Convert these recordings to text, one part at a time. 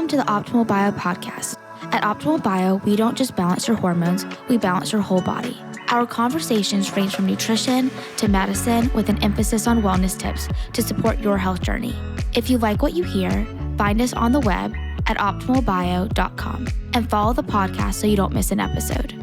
Welcome to the Optimal Bio podcast. At Optimal Bio, we don't just balance your hormones, we balance your whole body. Our conversations range from nutrition to medicine with an emphasis on wellness tips to support your health journey. If you like what you hear, find us on the web at optimalbio.com and follow the podcast so you don't miss an episode.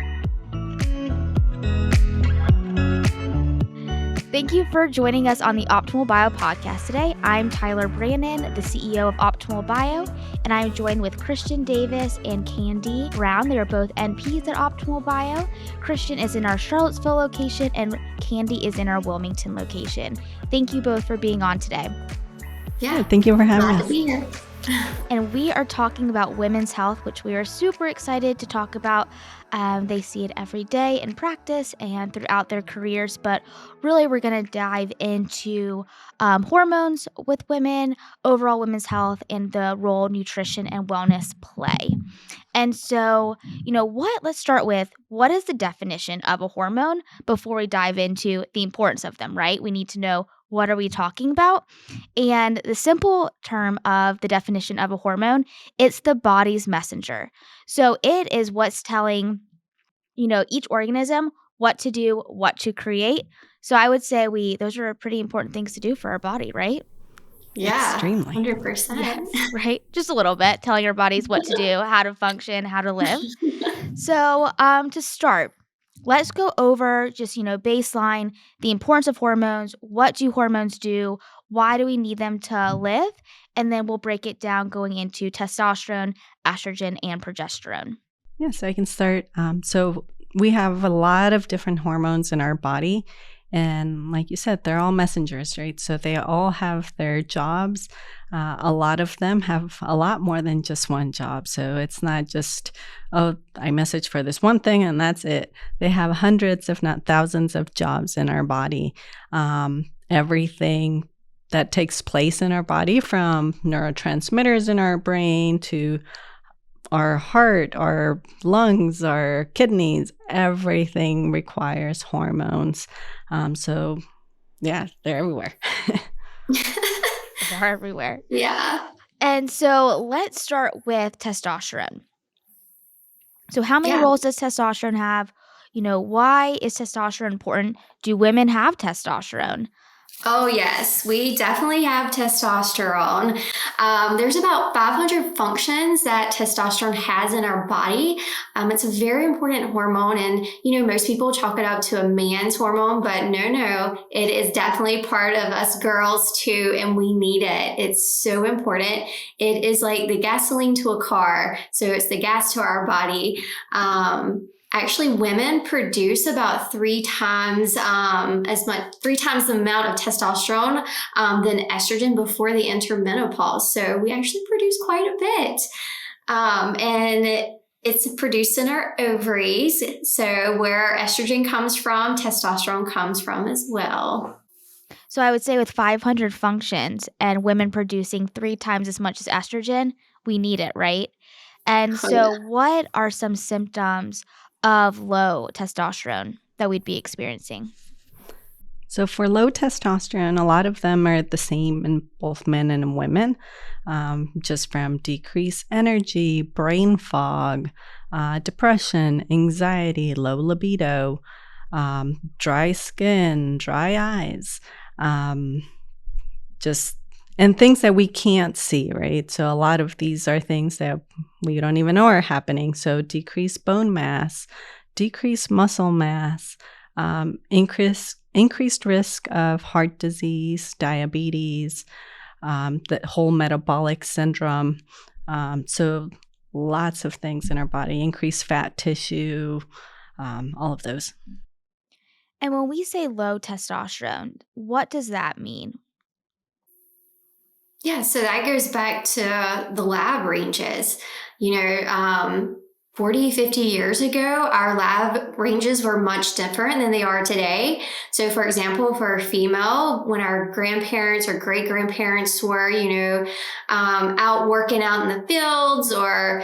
Thank you for joining us on the Optimal Bio podcast today. I'm Tyler Brannon, the CEO of Optimal Bio, and I'm joined with Christian Davis and Candy Brown. They are both NPs at Optimal Bio. Christian is in our Charlottesville location, and Candy is in our Wilmington location. Thank you both for being on today. Yeah, thank you for having us. Glad to be here. And we are talking about women's health, which we are super excited to talk about. They see it every day in practice and throughout their careers, but really we're going to dive into hormones with women, overall women's health, and the role nutrition and wellness play. And so, let's start with what is the definition of a hormone before we dive into the importance of them, right? We need to know, what are we talking about? And the simple term of the definition of a hormone, it's the body's messenger. So it is what's telling, each organism what to do, what to create. So I would say those are pretty important things to do for our body, right? Yeah, Extremely. 100%. Yes, right? Just a little bit, telling our bodies what to do, how to function, how to live. So to start, let's go over just, baseline, the importance of hormones. What do hormones do? Why do we need them to live? And then we'll break it down going into testosterone, estrogen, and progesterone. Yeah, so I can start. So we have a lot of different hormones in our body. And like you said, they're all messengers, right? So they all have their jobs. A lot of them have a lot more than just one job. So it's not just, I message for this one thing and that's it. They have hundreds, if not thousands of jobs in our body. Everything that takes place in our body, from neurotransmitters in our brain to our heart, our lungs, our kidneys, everything requires hormones. So yeah, they're everywhere. They're everywhere. Yeah. And so let's start with testosterone. So how many roles does testosterone have? Why is testosterone important? Do women have testosterone? Oh, yes, we definitely have testosterone. There's about 500 functions that testosterone has in our body. It's a very important hormone. And, most people chalk it up to a man's hormone, but no, it is definitely part of us girls too. And we need it. It's so important. It is like the gasoline to a car. So it's the gas to our body. Actually, women produce about three times the amount of testosterone than estrogen before they enter menopause. So we actually produce quite a bit. And it's produced in our ovaries. So where estrogen comes from, testosterone comes from as well. So I would say with 500 functions and women producing 3 times as much as estrogen, we need it, right? And so what are some symptoms of low testosterone that we'd be experiencing? So for low testosterone, a lot of them are the same in both men and women, just from decreased energy, brain fog, depression, anxiety, low libido, dry skin, dry eyes, and things that we can't see, right? So a lot of these are things that we don't even know are happening. So decreased bone mass, decreased muscle mass, increased risk of heart disease, diabetes, the whole metabolic syndrome. So lots of things in our body, increased fat tissue, all of those. And when we say low testosterone, what does that mean? Yeah, so that goes back to the lab ranges. 40, 50 years ago, our lab ranges were much different than they are today. So for example, for a female, when our grandparents or great grandparents were, out working out in the fields or,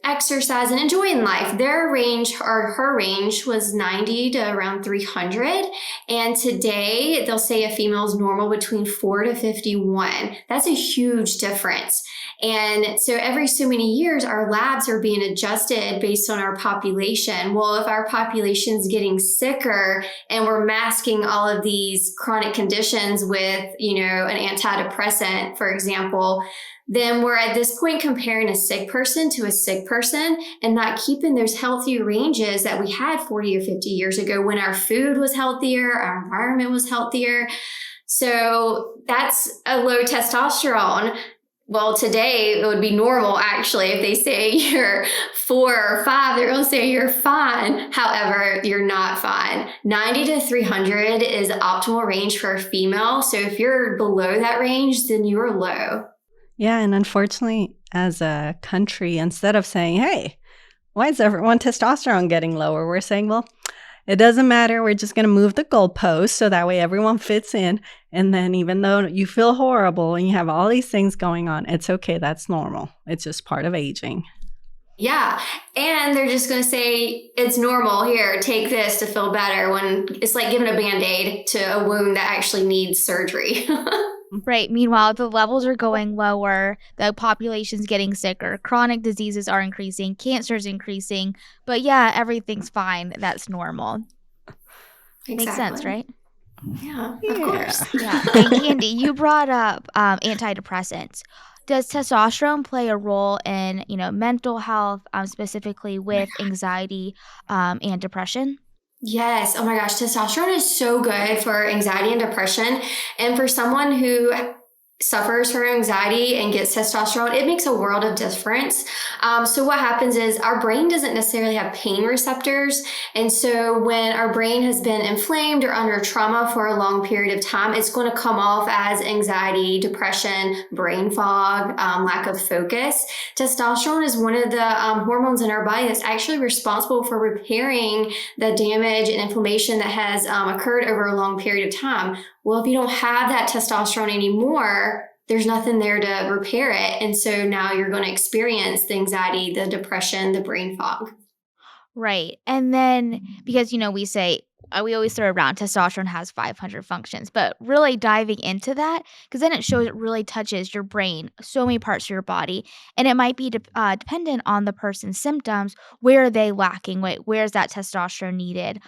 exercise and enjoying life. Their range or her range was 90 to around 300. And today they'll say a female is normal between 4 to 51. That's a huge difference. And so every so many years, our labs are being adjusted based on our population. Well, if our population's getting sicker and we're masking all of these chronic conditions with, an antidepressant, for example, then we're at this point comparing a sick person to a sick person and not keeping those healthy ranges that we had 40 or 50 years ago when our food was healthier, our environment was healthier. So that's a low testosterone. Well, today it would be normal, actually. If they say you're 4 or 5, they're going to say you're fine. However, you're not fine. 90 to 300 is the optimal range for a female. So if you're below that range, then you're low. Yeah, and unfortunately, as a country, instead of saying, hey, why is everyone testosterone getting lower? We're saying, well, it doesn't matter. We're just going to move the goalposts so that way everyone fits in. And then even though you feel horrible and you have all these things going on, it's okay. That's normal. It's just part of aging. Yeah. And they're just going to say, it's normal. Here, take this to feel better, when it's like giving a Band-Aid to a wound that actually needs surgery. Right. Meanwhile, the levels are going lower, the population's getting sicker, chronic diseases are increasing, cancer's increasing, but yeah, everything's fine. That's normal. Exactly. Makes sense, right? Yeah, of course. Yeah. And Candy, you brought up antidepressants. Does testosterone play a role in, mental health, specifically with anxiety and depression? Yes. Oh my gosh. Testosterone is so good for anxiety and depression. And for someone who suffers from anxiety and gets testosterone, it makes a world of difference. So what happens is our brain doesn't necessarily have pain receptors. And so when our brain has been inflamed or under trauma for a long period of time, it's going to come off as anxiety, depression, brain fog, lack of focus. Testosterone is one of the hormones in our body that's actually responsible for repairing the damage and inflammation that has occurred over a long period of time. Well, if you don't have that testosterone anymore, there's nothing there to repair it. And so now you're going to experience the anxiety, the depression, the brain fog. Right. And then because, we always throw around testosterone has 500 functions, but really diving into that, because then it shows it really touches your brain, so many parts of your body. And it might be dependent on the person's symptoms. Where are they lacking? Where's that testosterone needed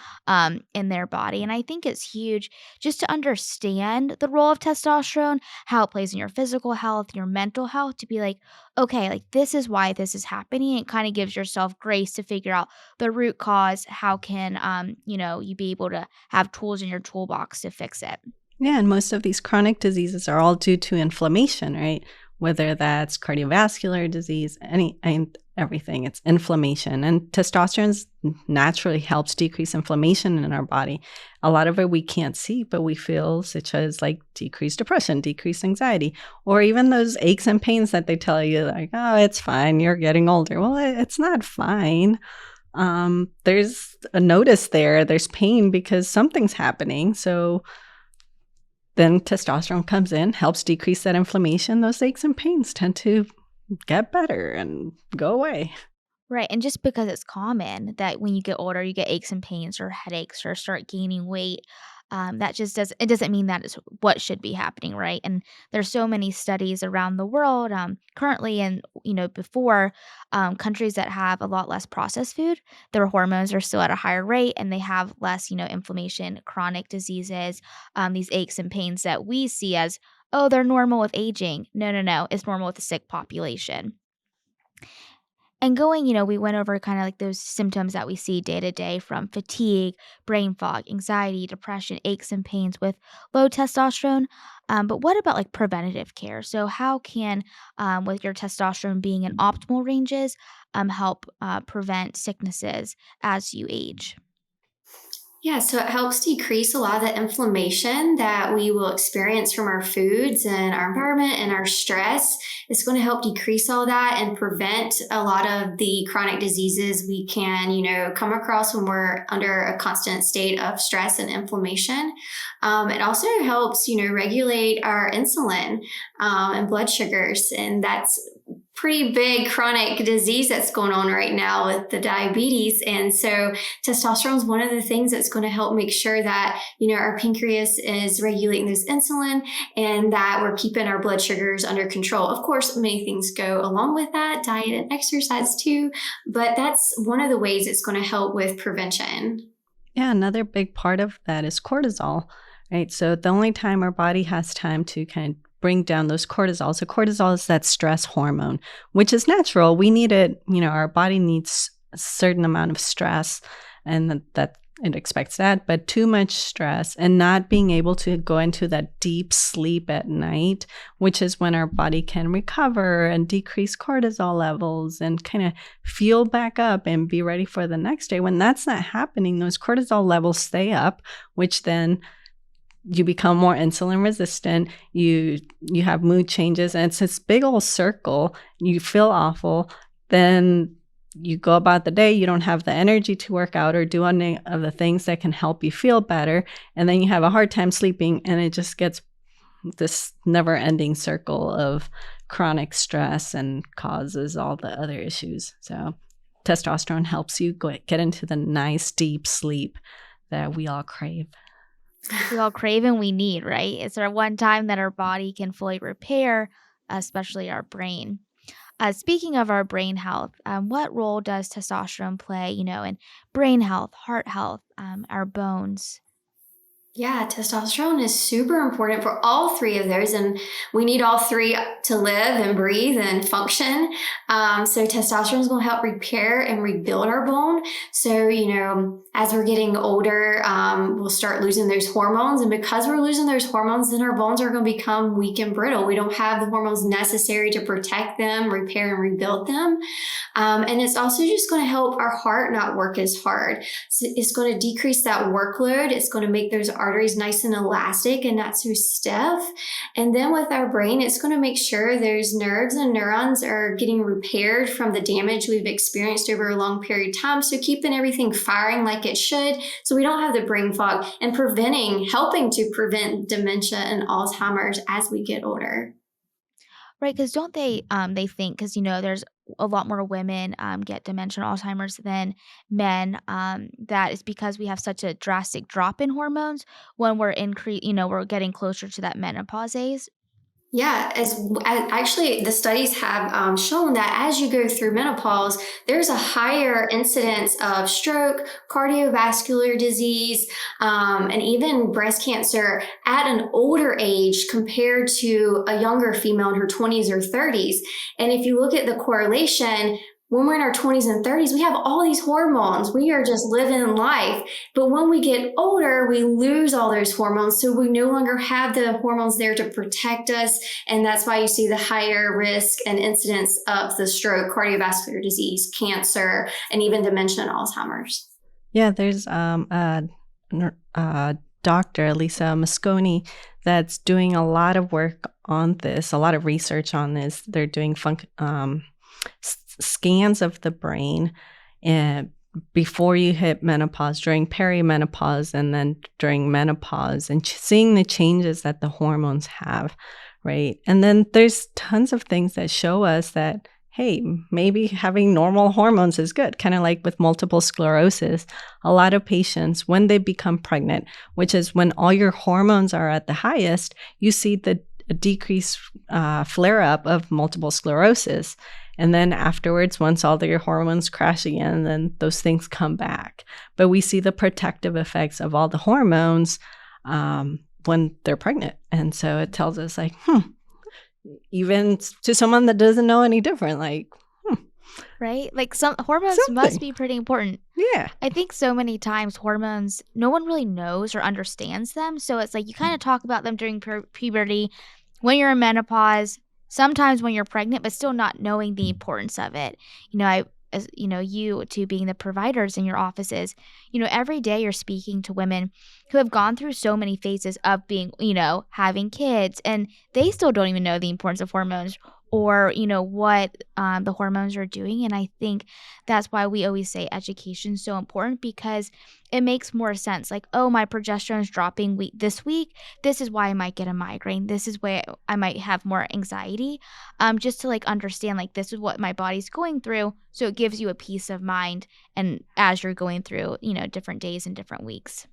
in their body? And I think it's huge just to understand the role of testosterone, how it plays in your physical health, your mental health, to be like, okay, like this is why this is happening. It kind of gives yourself grace to figure out the root cause. How can you be able to have tools in your toolbox to fix it? Yeah, and most of these chronic diseases are all due to inflammation, right? Whether that's cardiovascular disease, everything, it's inflammation. And testosterone naturally helps decrease inflammation in our body. A lot of it we can't see, but we feel, such as like decreased depression, decreased anxiety, or even those aches and pains that they tell you like, oh, it's fine, you're getting older. Well, it's not fine. There's a notice there, there's pain because something's happening. So then testosterone comes in, helps decrease that inflammation. Those aches and pains tend to get better and go away. Right. And just because it's common that when you get older, you get aches and pains or headaches or start gaining weight, that just doesn't mean that is what should be happening, right? And there's so many studies around the world currently, and before, countries that have a lot less processed food, their hormones are still at a higher rate, and they have less, inflammation, chronic diseases, these aches and pains that we see as, oh, they're normal with aging. No, it's normal with a sick population. And we went over kind of like those symptoms that we see day to day, from fatigue, brain fog, anxiety, depression, aches and pains with low testosterone. But what about like preventative care? So, how can, with your testosterone being in optimal ranges, help prevent sicknesses as you age? Yeah, so it helps decrease a lot of the inflammation that we will experience from our foods and our environment and our stress. It's going to help decrease all that and prevent a lot of the chronic diseases we can, come across when we're under a constant state of stress and inflammation. It also helps, regulate our insulin and blood sugars, and that's pretty big chronic disease that's going on right now with the diabetes. And so testosterone is one of the things that's going to help make sure that, our pancreas is regulating this insulin and that we're keeping our blood sugars under control. Of course, many things go along with that, diet and exercise too, but that's one of the ways it's going to help with prevention. Yeah, another big part of that is cortisol, right? So the only time our body has time to kind of bring down those cortisol. So cortisol is that stress hormone, which is natural. We need it, our body needs a certain amount of stress, and that it expects that, but too much stress and not being able to go into that deep sleep at night, which is when our body can recover and decrease cortisol levels and kind of fuel back up and be ready for the next day. When that's not happening, those cortisol levels stay up, which then you become more insulin resistant, you have mood changes, and it's this big old circle. You feel awful, then you go about the day, you don't have the energy to work out or do any of the things that can help you feel better, and then you have a hard time sleeping, and it just gets this never-ending circle of chronic stress and causes all the other issues. So testosterone helps you get into the nice deep sleep that we all crave. We all crave and we need, right? It's our one time that our body can fully repair, especially our brain. Speaking of our brain health, what role does testosterone play, in brain health, heart health, our bones? Yeah, testosterone is super important for all three of those, and we need all three to live and breathe and function. So testosterone is going to help repair and rebuild our bone. So, as we're getting older, we'll start losing those hormones, and because we're losing those hormones, then our bones are going to become weak and brittle. We don't have the hormones necessary to protect them, repair and rebuild them. And it's also just going to help our heart not work as hard. So it's going to decrease that workload. It's going to make those arteries nice and elastic and not so stiff. And then with our brain, it's going to make sure those nerves and neurons are getting repaired from the damage we've experienced over a long period of time. So keeping everything firing like it should, so we don't have the brain fog, and helping to prevent dementia and Alzheimer's as we get older. Right, because don't they think, because, there's a lot more women get dementia and Alzheimer's than men, that is because we have such a drastic drop in hormones when we're getting closer to that menopause age. Yeah, actually, the studies have shown that as you go through menopause, there's a higher incidence of stroke, cardiovascular disease, and even breast cancer at an older age compared to a younger female in her 20s or 30s. And if you look at the correlation, when we're in our 20s and 30s, we have all these hormones. We are just living life. But when we get older, we lose all those hormones. So we no longer have the hormones there to protect us. And that's why you see the higher risk and incidence of the stroke, cardiovascular disease, cancer, and even dementia and Alzheimer's. Yeah, there's a Dr. Lisa Mosconi that's doing a lot of work on this, a lot of research on this. They're doing scans of the brain and before you hit menopause, during perimenopause, and then during menopause, and seeing the changes that the hormones have, right? And then there's tons of things that show us that, hey, maybe having normal hormones is good, kind of like with multiple sclerosis. A lot of patients, when they become pregnant, which is when all your hormones are at the highest, you see the decreased flare-up of multiple sclerosis. And then afterwards, once all your hormones crash again, then those things come back. But we see the protective effects of all the hormones when they're pregnant. And so it tells us even to someone that doesn't know any different, Right? Like some hormones must be pretty important. Yeah. I think so many times hormones, no one really knows or understands them. So it's like you kind of talk about them during puberty, when you're in menopause, sometimes when you're pregnant, but still not knowing the importance of it. You two being the providers in your offices, every day you're speaking to women who have gone through so many phases of being, having kids, and they still don't even know the importance of hormones or what the hormones are doing. And I think that's why we always say education is so important, because it makes more sense. Like, oh, my progesterone is dropping this week, this is why I might get a migraine, this is why I might have more anxiety, just to like understand, like, this is what my body's going through, so it gives you a peace of mind, and as you're going through different days and different weeks.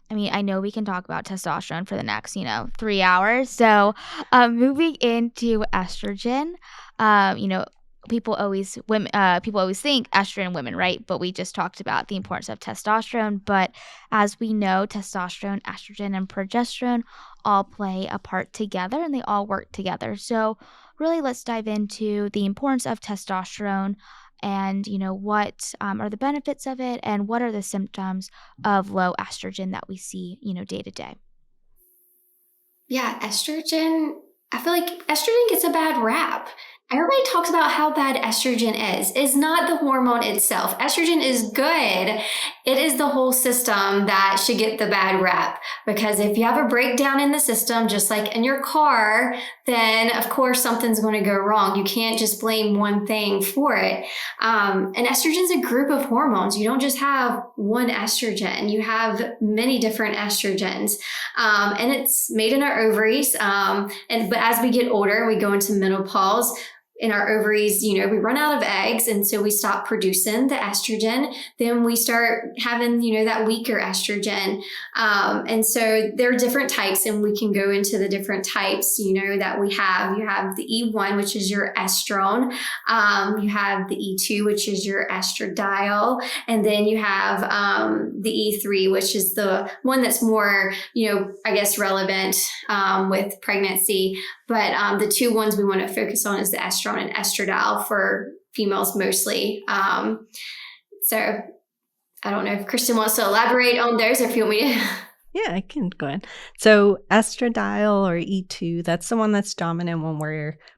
I mean, I know we can talk about testosterone for the next, 3 hours. So, moving into estrogen, people always think estrogen in women, right? But we just talked about the importance of testosterone. But as we know, testosterone, estrogen, and progesterone all play a part together, and they all work together. So, really, let's dive into the importance of testosterone, and what are the benefits of it, and what are the symptoms of low estrogen that we see day to day. Yeah, estrogen, I feel like estrogen gets a bad rap. Everybody talks about how bad estrogen is. It's not the hormone itself. Estrogen is good. It is the whole system that should get the bad rap. Because if you have a breakdown in the system, just like in your car, then of course something's going to go wrong. You can't just blame one thing for it. And estrogen is a group of hormones. You don't just have one estrogen. You have many different estrogens. And it's made in our ovaries. But as we get older, we go into menopause. In our ovaries, we run out of eggs, and so we stop producing the estrogen. Then we start having, that weaker estrogen. And so there are different types, and we can go into the different types, that we have. You have the E1, which is your estrone. You have the E2, which is your estradiol. And then you have the E3, which is the one that's more, I guess, relevant with pregnancy. But the two ones we want to focus on is the estrone and estradiol for females mostly. So I don't know if Kristen wants to elaborate on those, or if you want me to. Yeah, I can go ahead. So estradiol, or E2, that's the one that's dominant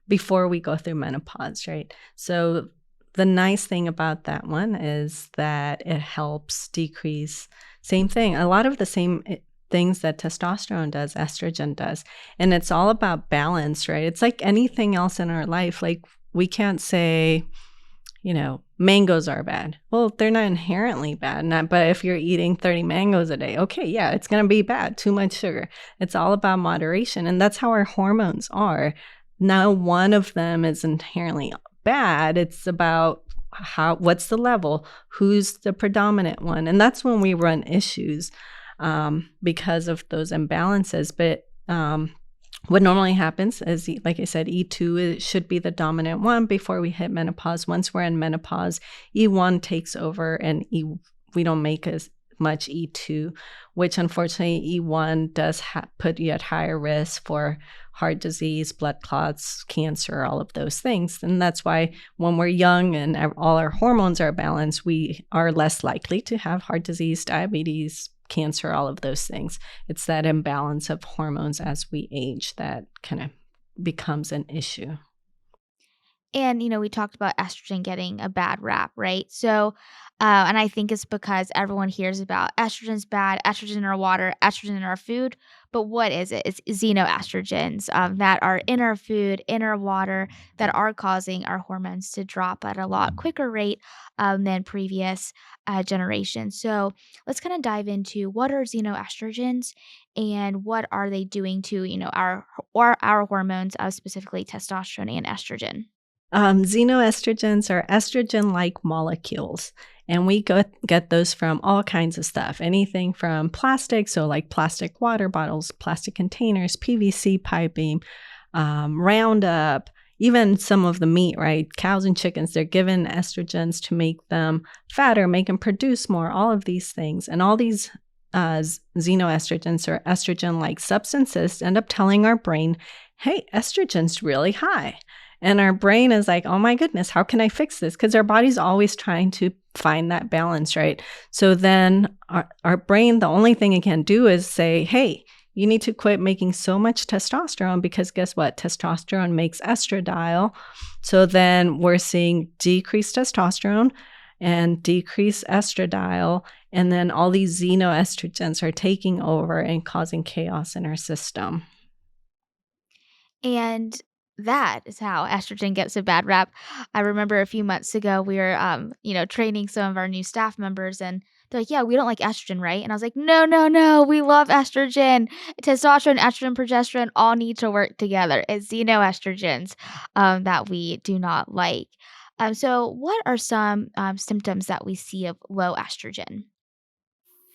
before we go through menopause, right? So the nice thing about that one is that it helps decrease, same thing, a lot of the same things that testosterone does, estrogen does. And it's all about balance, right? It's like anything else in our life. Like, we can't say, mangoes are bad. Well, they're not inherently bad. But if you're eating 30 mangoes a day, okay, yeah, it's going to be bad. Too much sugar. It's all about moderation. And that's how our hormones are. Now, one of them is inherently bad. It's about what's the level, who's the predominant one. And that's when we run issues. Because of those imbalances. But what normally happens is, like I said, E2 should be the dominant one before we hit menopause. Once we're in menopause, E1 takes over, and we don't make as much E2, which unfortunately E1 does put you at higher risk for heart disease, blood clots, cancer, all of those things. And that's why when we're young and all our hormones are balanced, we are less likely to have heart disease, diabetes, cancer, all of those things. It's that imbalance of hormones as we age that kind of becomes an issue. And, we talked about estrogen getting a bad rap, right? So, and I think it's because everyone hears about estrogen's bad, estrogen in our water, estrogen in our food. But what is it? It's xenoestrogens that are in our food, in our water, that are causing our hormones to drop at a lot quicker rate than previous generations. So let's kind of dive into what are xenoestrogens, and what are they doing to, our hormones, specifically testosterone and estrogen. Xenoestrogens are estrogen-like molecules, and we get those from all kinds of stuff. Anything from plastic, so like plastic water bottles, plastic containers, PVC piping, Roundup, even some of the meat, right? Cows and chickens, they're given estrogens to make them fatter, make them produce more, all of these things. And all these xenoestrogens, or estrogen-like substances, end up telling our brain, hey, estrogen's really high. And our brain is like, oh my goodness, how can I fix this? Because our body's always trying to find that balance, right? So then our brain, the only thing it can do is say, hey, you need to quit making so much testosterone, because guess what? Testosterone makes estradiol. So then we're seeing decreased testosterone and decreased estradiol. And then all these xenoestrogens are taking over and causing chaos in our system. And that is how estrogen gets a bad rap. I remember a few months ago we were training some of our new staff members and they're like, "Yeah, we don't like estrogen, right?" And I was like, "No, no, no, we love estrogen. Testosterone, estrogen, progesterone all need to work together. It's xenoestrogens that we do not like." So what are some symptoms that we see of low estrogen?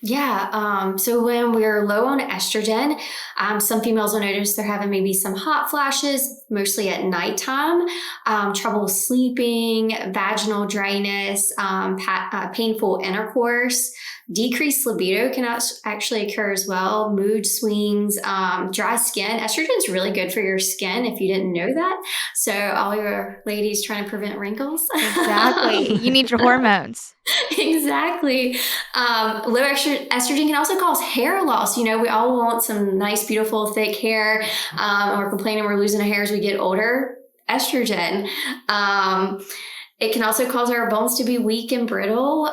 Yeah. So when we're low on estrogen, some females will notice they're having maybe some hot flashes, mostly at nighttime, trouble sleeping, vaginal dryness, painful intercourse, decreased libido can actually occur as well, mood swings, dry skin. Estrogen is really good for your skin if you didn't know that. So all your ladies trying to prevent wrinkles. Exactly. You need your hormones. Exactly. Low estrogen can also cause hair loss. You know, we all want some nice, beautiful, thick hair. And we're complaining we're losing our hair as we get older. Estrogen. It can also cause our bones to be weak and brittle,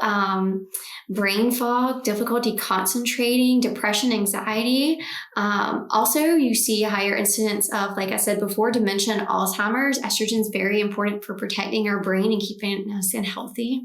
brain fog, difficulty concentrating, depression, anxiety. Also, you see a higher incidence of, like I said before, dementia and Alzheimer's. Estrogen is very important for protecting our brain and keeping us healthy.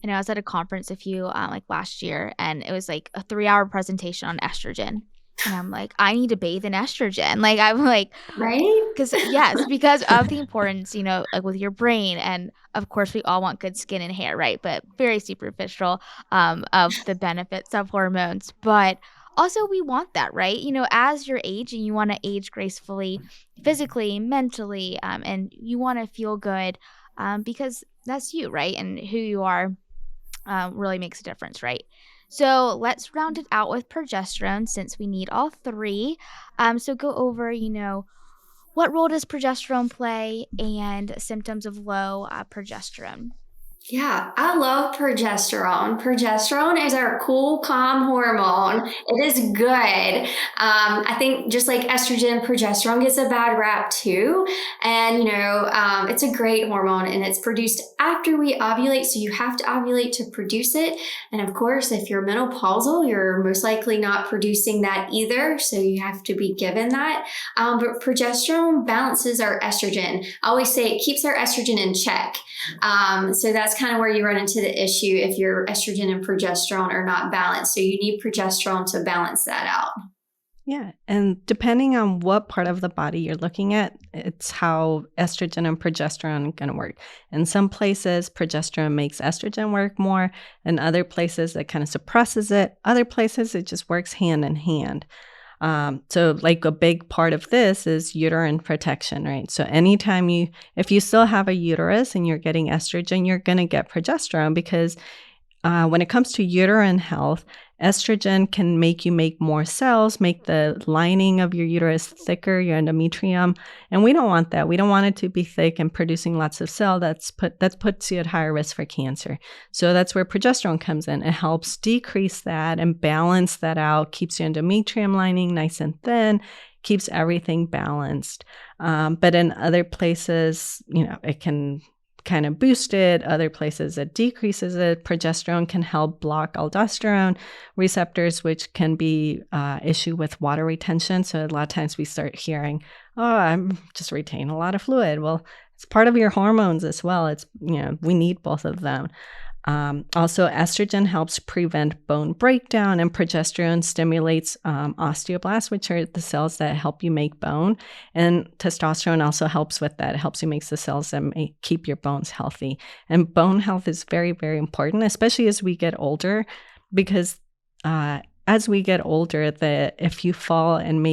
I was at a conference a few like last year, and it was like a 3-hour presentation on estrogen. And I'm like, I need to bathe in estrogen. Like I'm like, Right? because yes, because of the importance, like with your brain, and of course we all want good skin and hair, right? But very superficial of the benefits of hormones. But also we want that, right? As you're aging, you want to age gracefully, physically, mentally, and you want to feel good because that's you, right? And who you are really makes a difference, right? So let's round it out with progesterone since we need all three. So go over, what role does progesterone play and symptoms of low progesterone? Yeah, I love progesterone. Progesterone is our cool, calm hormone. It is good. I think just like estrogen, progesterone gets a bad rap too. And, it's a great hormone and it's produced after we ovulate. So you have to ovulate to produce it. And of course, if you're menopausal, you're most likely not producing that either. So you have to be given that. But progesterone balances our estrogen. I always say it keeps our estrogen in check. So that's kind of where you run into the issue if your estrogen and progesterone are not balanced. So you need progesterone to balance that out. Yeah. And depending on what part of the body you're looking at, it's how estrogen and progesterone are going to work. In some places, progesterone makes estrogen work more. In other places, it kind of suppresses it. Other places, it just works hand in hand. So like a big part of this is uterine protection, right? So if you still have a uterus and you're getting estrogen, you're going to get progesterone because when it comes to uterine health, estrogen can make you make more cells, make the lining of your uterus thicker, your endometrium, and we don't want that. We don't want it to be thick and producing lots of cell. That puts you at higher risk for cancer. So that's where progesterone comes in. It helps decrease that and balance that out, keeps your endometrium lining nice and thin, keeps everything balanced. But in other places, it can kind of boost it. Other places it decreases it. Progesterone can help block aldosterone receptors, which can be issue with water retention. So a lot of times we start hearing, "Oh, I'm just retaining a lot of fluid." Well, it's part of your hormones as well. It's we need both of them. Also, estrogen helps prevent bone breakdown, and progesterone stimulates osteoblasts, which are the cells that help you make bone. And testosterone also helps with that. It helps you make the cells that keep your bones healthy. And bone health is very, very important, especially as we get older, because as we get older, if you fall and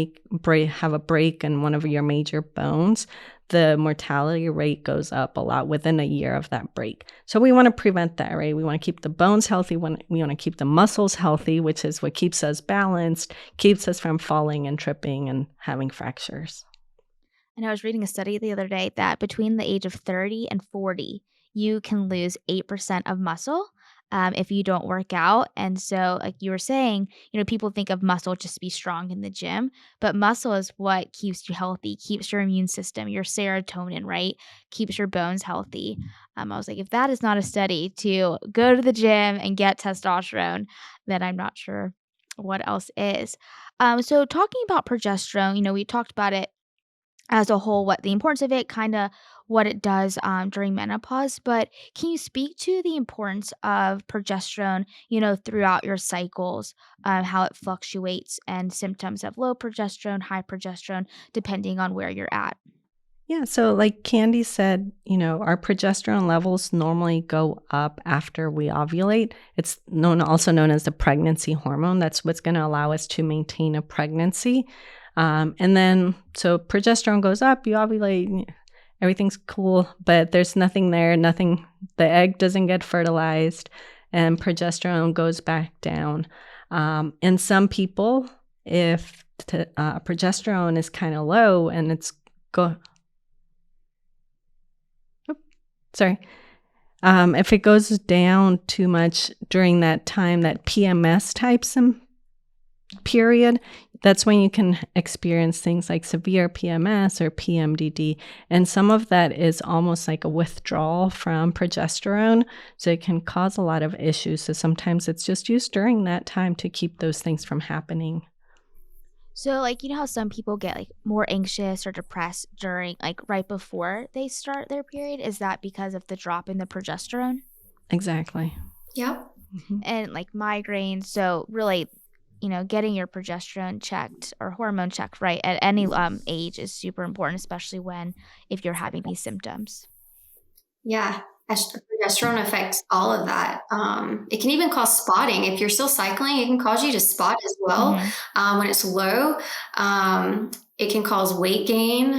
have a break in one of your major bones, the mortality rate goes up a lot within a year of that break. So we want to prevent that, right? We want to keep the bones healthy. We want to keep the muscles healthy, which is what keeps us balanced, keeps us from falling and tripping and having fractures. And I was reading a study the other day that between the age of 30 and 40, you can lose 8% of muscle if you don't work out. And so, like you were saying, people think of muscle just to be strong in the gym, but muscle is what keeps you healthy, keeps your immune system, your serotonin, right? Keeps your bones healthy. I was like, if that is not a study to go to the gym and get testosterone, then I'm not sure what else is. So, talking about progesterone, we talked about it as a whole, what the importance of it, kind of what it does during menopause. But can you speak to the importance of progesterone, throughout your cycles, how it fluctuates and symptoms of low progesterone, high progesterone, depending on where you're at? Yeah, so like Candy said, our progesterone levels normally go up after we ovulate. It's also known as the pregnancy hormone. That's what's going to allow us to maintain a pregnancy. And then, so progesterone goes up, you ovulate, everything's cool, but there's nothing there, the egg doesn't get fertilized, and progesterone goes back down. In some people, if progesterone is kind of low and it's go sorry. If it goes down too much during that time, that PMS type period, that's when you can experience things like severe PMS or PMDD. And some of that is almost like a withdrawal from progesterone. So it can cause a lot of issues. So sometimes it's just used during that time to keep those things from happening. So, like, how some people get like more anxious or depressed during, like, right before they start their period? Is that because of the drop in the progesterone Exactly. Yep. Mhm. and like migraines? So, really, getting your progesterone checked or hormone checked right at any age is super important, especially if you're having these symptoms. Yeah, progesterone affects all of that. It can even cause spotting. If you're still cycling, it can cause you to spot as well Hmm. when it's low. It can cause weight gain.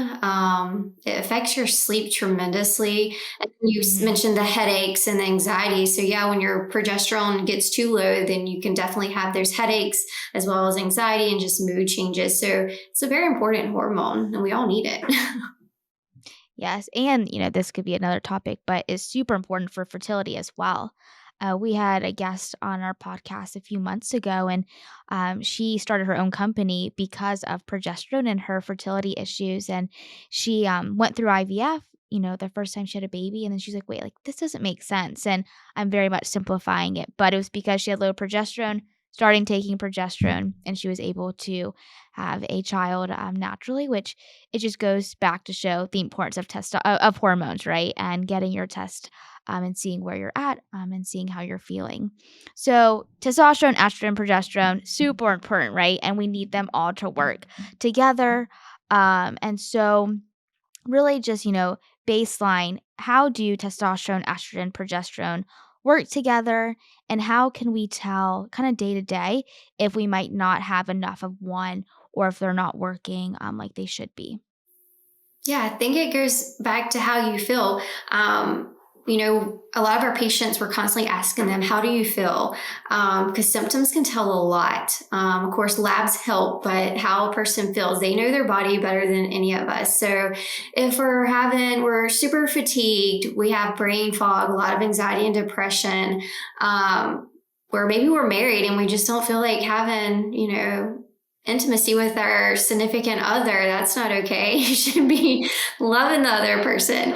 It affects your sleep tremendously. And you Hmm. mentioned the headaches and the anxiety. So, yeah, when your progesterone gets too low, then you can definitely have those headaches as well as anxiety and just mood changes. So, it's a very important hormone, and we all need it. Yes, and this could be another topic, but is super important for fertility as well. We had a guest on our podcast a few months ago, and she started her own company because of progesterone and her fertility issues. And she went through IVF, the first time she had a baby, and then she's like, "Wait, like this doesn't make sense." And I'm very much simplifying it, but it was because she had low progesterone. Starting taking progesterone, and she was able to have a child naturally, which it just goes back to show the importance of of hormones, right? And getting your test and seeing where you're at and seeing how you're feeling. So, testosterone, estrogen, progesterone, super important, right? And we need them all to work together. And so, really, just, baseline, how do testosterone, estrogen, progesterone work together? And how can we tell kind of day to day if we might not have enough of one or if they're not working like they should be? Yeah, I think it goes back to how you feel. A lot of our patients, we're constantly asking them, how do you feel? Because symptoms can tell a lot. Of course, labs help, but how a person feels, they know their body better than any of us. So if we're super fatigued, we have brain fog, a lot of anxiety and depression, or maybe we're married and we just don't feel like having, intimacy with our significant other, that's not okay. You should be loving the other person.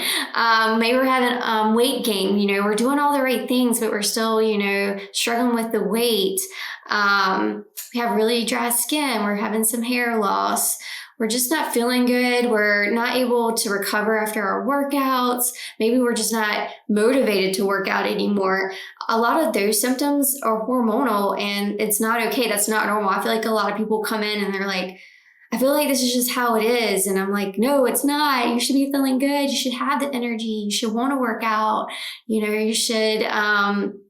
Maybe we're having weight gain. We're doing all the right things, but we're still, struggling with the weight. We have really dry skin. We're having some hair loss. We're just not feeling good. We're not able to recover after our workouts. Maybe we're just not motivated to work out anymore. A lot of those symptoms are hormonal, and it's not okay. That's not normal. I feel like a lot of people come in and they're like, I feel like this is just how it is. And I'm like, no, it's not. You should be feeling good. You should have the energy. You should want to work out. You should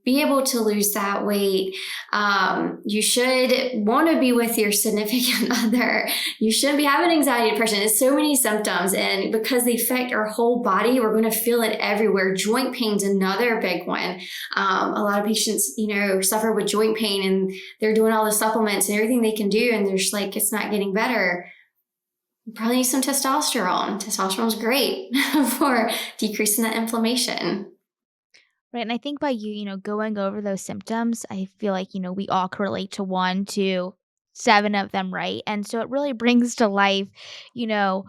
be able to lose that weight. You should want to be with your significant other. You shouldn't be having anxiety, depression. It's so many symptoms. And because they affect our whole body, we're going to feel it everywhere. Joint pain's another big one. A lot of patients, suffer with joint pain, and they're doing all the supplements and everything they can do, and they're just like, it's not getting better. You probably need some testosterone. Testosterone's great for decreasing that inflammation. Right. And I think by you, going over those symptoms, I feel like, we all can relate to one to seven of them, right? And so it really brings to life, you know,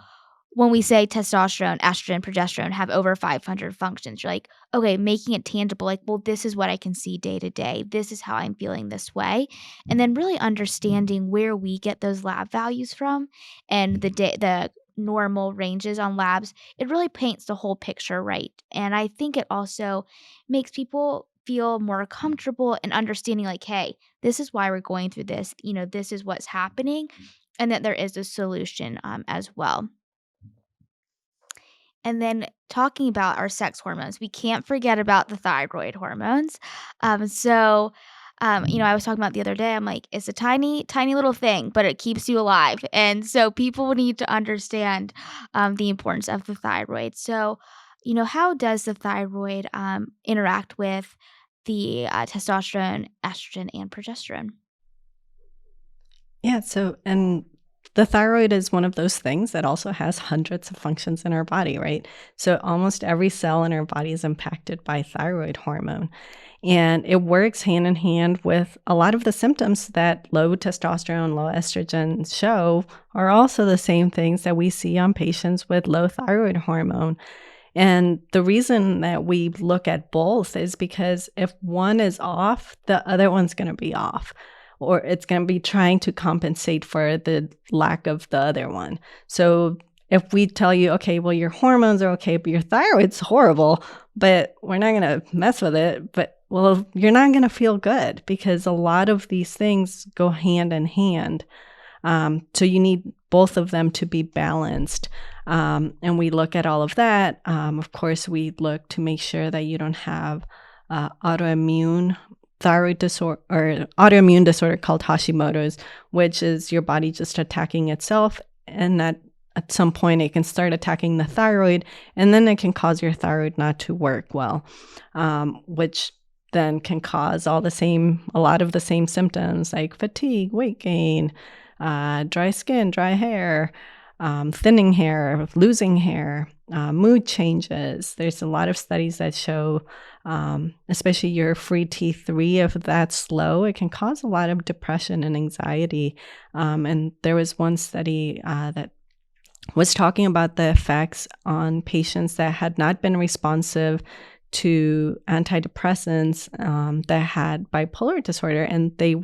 when we say testosterone, estrogen, progesterone have over 500 functions, you're like, okay, making it tangible, like, well, this is what I can see day to day. This is how I'm feeling this way. And then really understanding where we get those lab values from and the normal ranges on labs, it really paints the whole picture right. And I think it also makes people feel more comfortable in understanding, like, hey, this is why we're going through this. This is what's happening, and that there is a solution as well. And then talking about our sex hormones, we can't forget about the thyroid hormones. I was talking about the other day, I'm like, it's a tiny, tiny little thing, but it keeps you alive. And so people need to understand the importance of the thyroid. So, how does the thyroid interact with the testosterone, estrogen, and progesterone? Yeah. And the thyroid is one of those things that also has hundreds of functions in our body, right? So almost every cell in our body is impacted by thyroid hormone. And it works hand in hand with a lot of the symptoms that low testosterone, low estrogen show are also the same things that we see on patients with low thyroid hormone. And the reason that we look at both is because if one is off, the other one's going to be off, or it's going to be trying to compensate for the lack of the other one. So if we tell you, okay, well, your hormones are okay, but your thyroid's horrible, but we're not going to mess with it, but well, you're not going to feel good because a lot of these things go hand in hand. So you need both of them to be balanced. And we look at all of that. Of course, we look to make sure that you don't have autoimmune thyroid disorder or autoimmune disorder called Hashimoto's, which is your body just attacking itself. And that at some point it can start attacking the thyroid, and then it can cause your thyroid not to work well, which then can cause a lot of the same symptoms like fatigue, weight gain, dry skin, dry hair, thinning hair, losing hair, mood changes. There's a lot of studies that show, especially your free T3, if that's low, it can cause a lot of depression and anxiety. And there was one study that was talking about the effects on patients that had not been responsive to antidepressants that had bipolar disorder, and they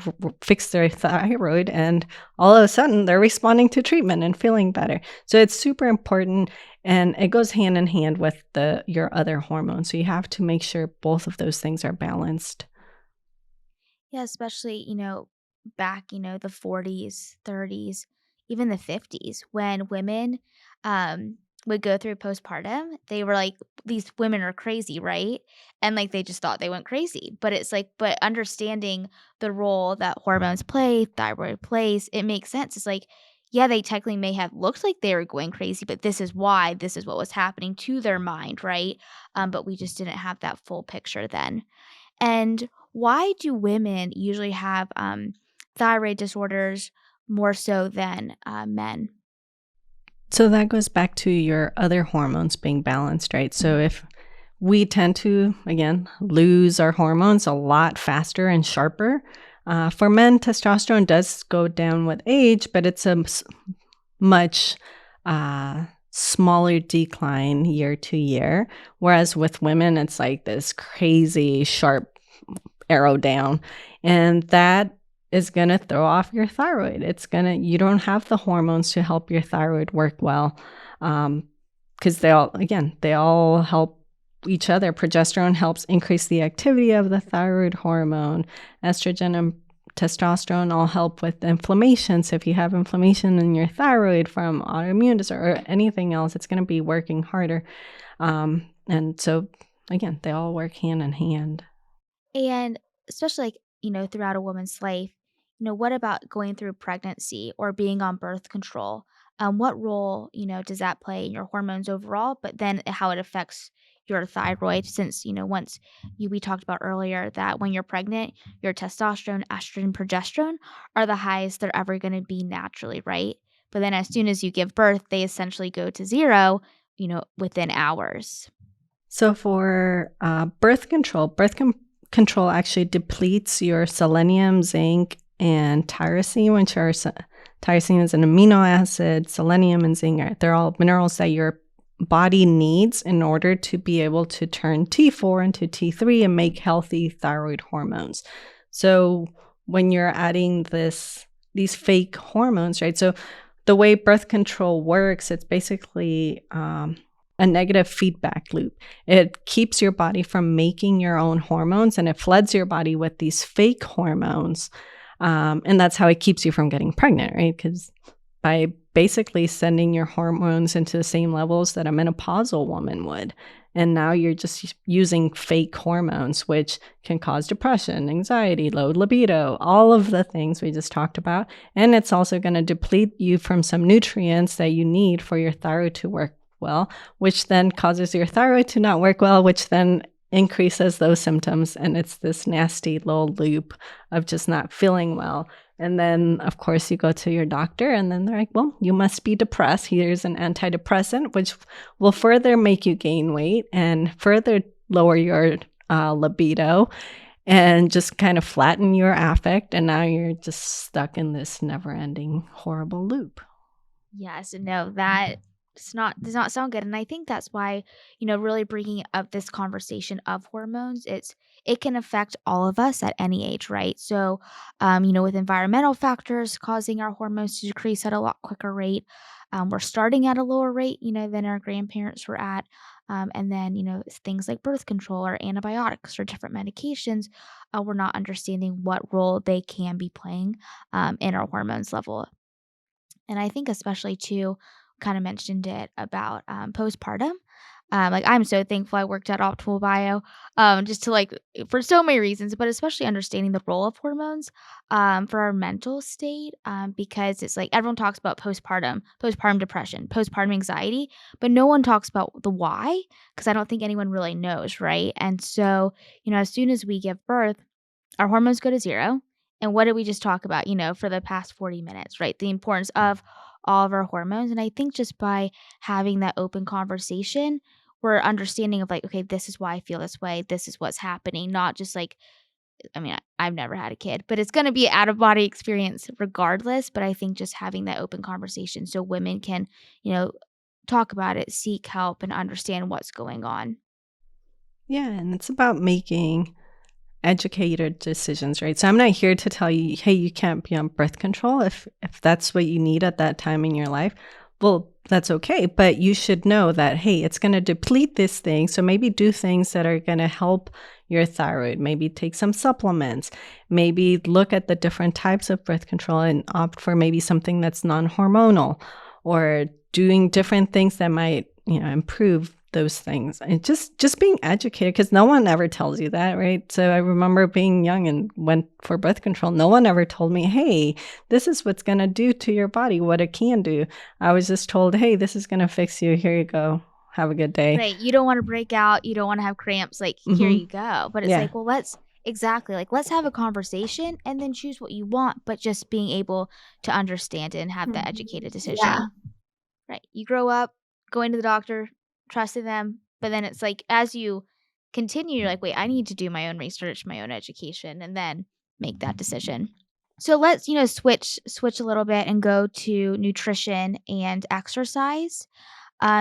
fixed their thyroid, and all of a sudden they're responding to treatment and feeling better. So it's super important, and it goes hand in hand with your other hormones. So you have to make sure both of those things are balanced. Yeah, especially, back, the 40s, 30s, even the 50s, when women would go through postpartum, they were like, these women are crazy, right? And like they just thought they went crazy. But it's like, but understanding the role that hormones play, thyroid plays, it makes sense. It's like, yeah, they technically may have looked like they were going crazy, but this is why, this is what was happening to their mind, right? But we just didn't have that full picture then. And why do women usually have thyroid disorders more so than men? So that goes back to your other hormones being balanced, right? So if we tend to, again, lose our hormones a lot faster and sharper. For men, testosterone does go down with age, but it's a much smaller decline year to year. Whereas with women, it's like this crazy sharp arrow down. And that is going to throw off your thyroid. You don't have the hormones to help your thyroid work well. Because they all help each other. Progesterone helps increase the activity of the thyroid hormone. Estrogen and testosterone all help with inflammation. So if you have inflammation in your thyroid from autoimmune disorder or anything else, it's going to be working harder. And so, again, they all work hand in hand. And especially like, throughout a woman's life, what about going through pregnancy or being on birth control? What role, does that play in your hormones overall, but then how it affects your thyroid since, we talked about earlier that when you're pregnant, your testosterone, estrogen, progesterone are the highest they're ever going to be naturally, right? But then as soon as you give birth, they essentially go to zero, within hours. So for birth control actually depletes your selenium, zinc, and tyrosine, which are tyrosine is an amino acid. Selenium and zinc they're all minerals that your body needs in order to be able to turn T4 into T3 and make healthy thyroid hormones. So when you're adding these fake hormones, right? So the way birth control works, it's basically a negative feedback loop. It keeps your body from making your own hormones, and it floods your body with these fake hormones. And that's how it keeps you from getting pregnant, right? Because by basically sending your hormones into the same levels that a menopausal woman would. And now you're just using fake hormones, which can cause depression, anxiety, low libido, all of the things we just talked about. And it's also going to deplete you from some nutrients that you need for your thyroid to work well, which then causes your thyroid to not work well, which then increases those symptoms. And it's this nasty little loop of just not feeling well. And then, of course, you go to your doctor and then they're like, well, you must be depressed. Here's an antidepressant, which will further make you gain weight and further lower your libido and just kind of flatten your affect. And now you're just stuck in this never ending horrible loop. Yes, no, that does not sound good. And I think that's why, really bringing up this conversation of hormones, it can affect all of us at any age, right? So, with environmental factors causing our hormones to decrease at a lot quicker rate, we're starting at a lower rate, than our grandparents were at. And then, things like birth control or antibiotics or different medications, we're not understanding what role they can be playing in our hormones level. And I think especially too, kind of mentioned it about postpartum. Like I'm so thankful I worked at Optimal Bio, just to like for so many reasons, but especially understanding the role of hormones for our mental state. Because it's like everyone talks about postpartum depression, postpartum anxiety, but no one talks about the why because I don't think anyone really knows, right? And so, as soon as we give birth, our hormones go to zero. And what did we just talk about, for the past 40 minutes, right? The importance of all of our hormones. And I think just by having that open conversation, we're understanding of like, okay, this is why I feel this way. This is what's happening. Not just like, I mean, I've never had a kid, but it's going to be an out of body experience regardless. But I think just having that open conversation so women can, talk about it, seek help, and understand what's going on. Yeah, and it's about making educated decisions, right? So I'm not here to tell you, hey, you can't be on birth control if that's what you need at that time in your life. Well, that's okay, but you should know that hey, it's going to deplete this thing. So maybe do things that are going to help your thyroid. Maybe take some supplements. Maybe look at the different types of birth control and opt for maybe something that's non-hormonal or doing different things that might, improve those things. And just being educated because no one ever tells you that, right? So I remember being young and went for birth control. No one ever told me, hey, this is what's going to do to your body, what it can do. I was just told, hey, this is going to fix you. Here you go. Have a good day. Right. You don't want to break out. You don't want to have cramps. Like, here you go. But it's like, well, let's have a conversation and then choose what you want, but just being able to understand it and have that educated decision. Yeah. Right. You grow up going to the doctor, trusting them, but then it's like as you continue, you're like, wait, I need to do my own research, my own education, and then make that decision. So let's, switch a little bit and go to nutrition and exercise.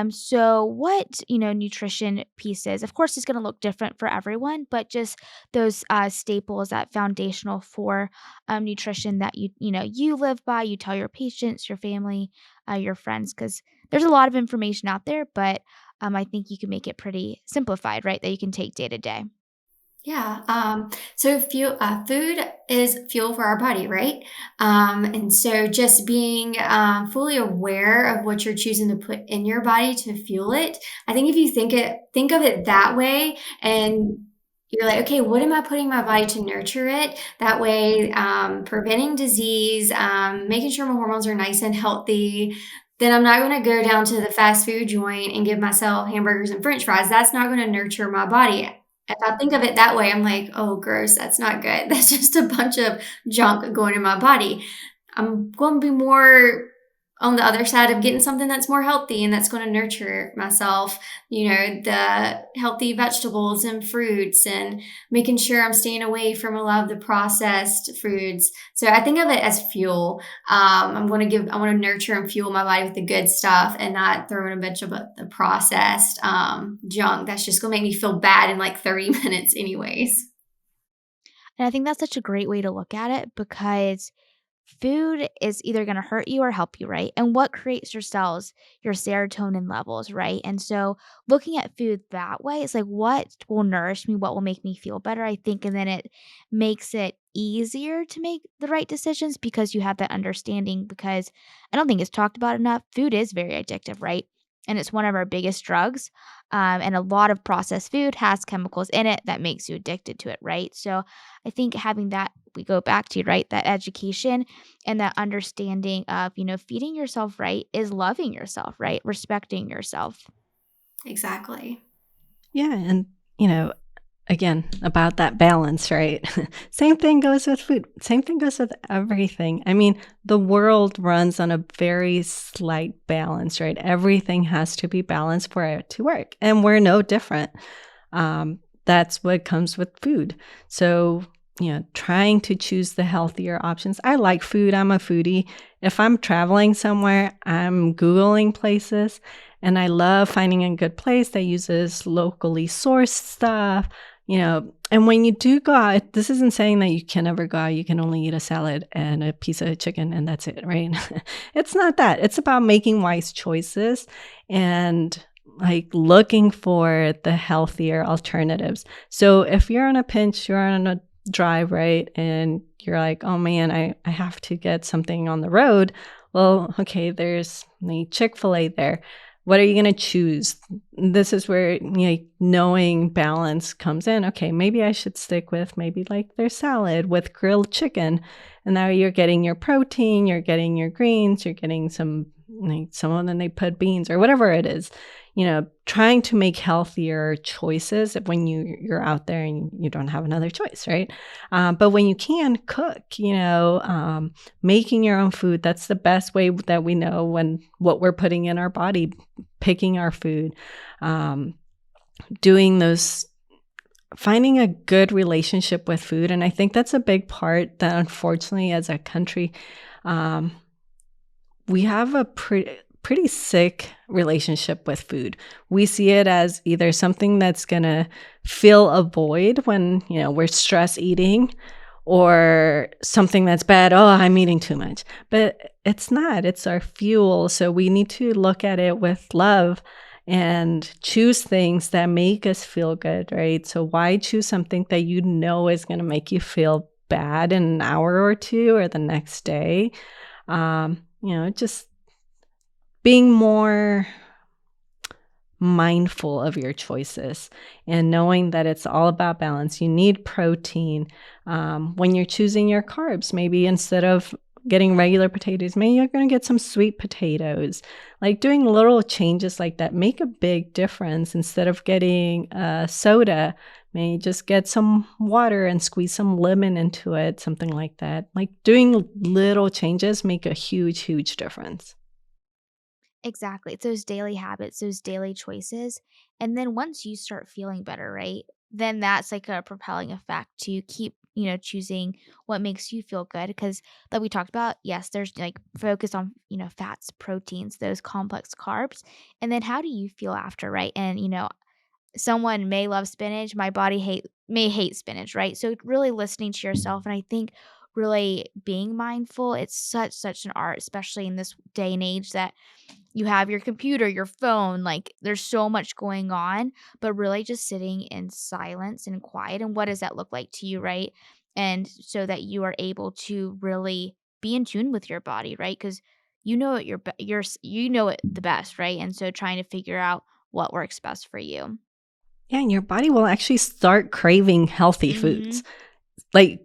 So what, nutrition pieces, of course, is going to look different for everyone, but just those staples that foundational for nutrition that you live by, you tell your patients, your family, your friends, because there's a lot of information out there, but I think you can make it pretty simplified, right? That you can take day to day. Yeah. So food is fuel for our body, right? And so just being fully aware of what you're choosing to put in your body to fuel it. I think if you think of it that way, and you're like, okay, what am I putting in my body to nurture it? That way, preventing disease, making sure my hormones are nice and healthy. Then I'm not going to go down to the fast food joint and give myself hamburgers and French fries. That's not going to nurture my body. If I think of it that way, I'm like, "Oh, gross, that's not good. That's just a bunch of junk going in my body." I'm going to be more on the other side of getting something that's more healthy and that's going to nurture myself, the healthy vegetables and fruits and making sure I'm staying away from a lot of the processed foods. So I think of it as fuel. I want to nurture and fuel my body with the good stuff and not throw in a bunch of the processed junk that's just going to make me feel bad in like 30 minutes anyways. And I think that's such a great way to look at it because food is either going to hurt you or help you, right? And what creates your cells, your serotonin levels, right? And so looking at food that way, it's like what will nourish me, what will make me feel better, I think. And then it makes it easier to make the right decisions because you have that understanding. Because I don't think it's talked about enough. Food is very addictive, right? And it's one of our biggest drugs. And a lot of processed food has chemicals in it that makes you addicted to it, right? So I think having that, we go back to, right, that education and that understanding of, feeding yourself right is loving yourself, right? Respecting yourself. Exactly. Yeah. And, again, about that balance, right? Same thing goes with food. Same thing goes with everything. I mean, the world runs on a very slight balance, right? Everything has to be balanced for it to work. And we're no different. That's what comes with food. So, trying to choose the healthier options. I like food. I'm a foodie. If I'm traveling somewhere, I'm Googling places, and I love finding a good place that uses locally sourced stuff. And when you do go out, this isn't saying that you can never go out. You can only eat a salad and a piece of chicken and that's it, right? It's not that. It's about making wise choices and like looking for the healthier alternatives. So if you're in a pinch, you're on a drive, right? And you're like, oh man, I have to get something on the road. Well, okay, there's the Chick-fil-A there. What are you going to choose? This is where knowing balance comes in. Okay, maybe I should stick with maybe like their salad with grilled chicken. And now you're getting your protein, you're getting your greens, you're getting some of them they put beans or whatever it is. Trying to make healthier choices when you're out there and you don't have another choice, right? But when you can cook, making your own food, that's the best way that we know what we're putting in our body, picking our food, doing those, finding a good relationship with food. And I think that's a big part that unfortunately as a country, we have a pretty sick relationship with food. We see it as either something that's going to fill a void when, we're stress eating, or something that's bad. Oh, I'm eating too much. But it's not. It's our fuel. So we need to look at it with love and choose things that make us feel good, right? So why choose something that is going to make you feel bad in an hour or two or the next day? Just being more mindful of your choices and knowing that it's all about balance. You need protein. When you're choosing your carbs, maybe instead of getting regular potatoes, maybe you're going to get some sweet potatoes. Like doing little changes like that make a big difference. Instead of getting soda, maybe just get some water and squeeze some lemon into it, something like that. Like doing little changes make a huge, huge difference. Exactly. It's those daily habits, those daily choices. And then once you start feeling better, right? Then that's like a propelling effect to keep, choosing what makes you feel good. Because like we talked about, yes, there's like focus on, fats, proteins, those complex carbs. And then how do you feel after, right? And, someone may love spinach, my body may hate spinach, right? So really listening to yourself, and I think really being mindful, it's such an art, especially in this day and age that you have your computer, your phone, like there's so much going on, but really just sitting in silence and quiet. And what does that look like to you, right? And so that you are able to really be in tune with your body, right? Because you know it the best, right? And so trying to figure out what works best for you. Yeah, and your body will actually start craving healthy Mhm. foods. Like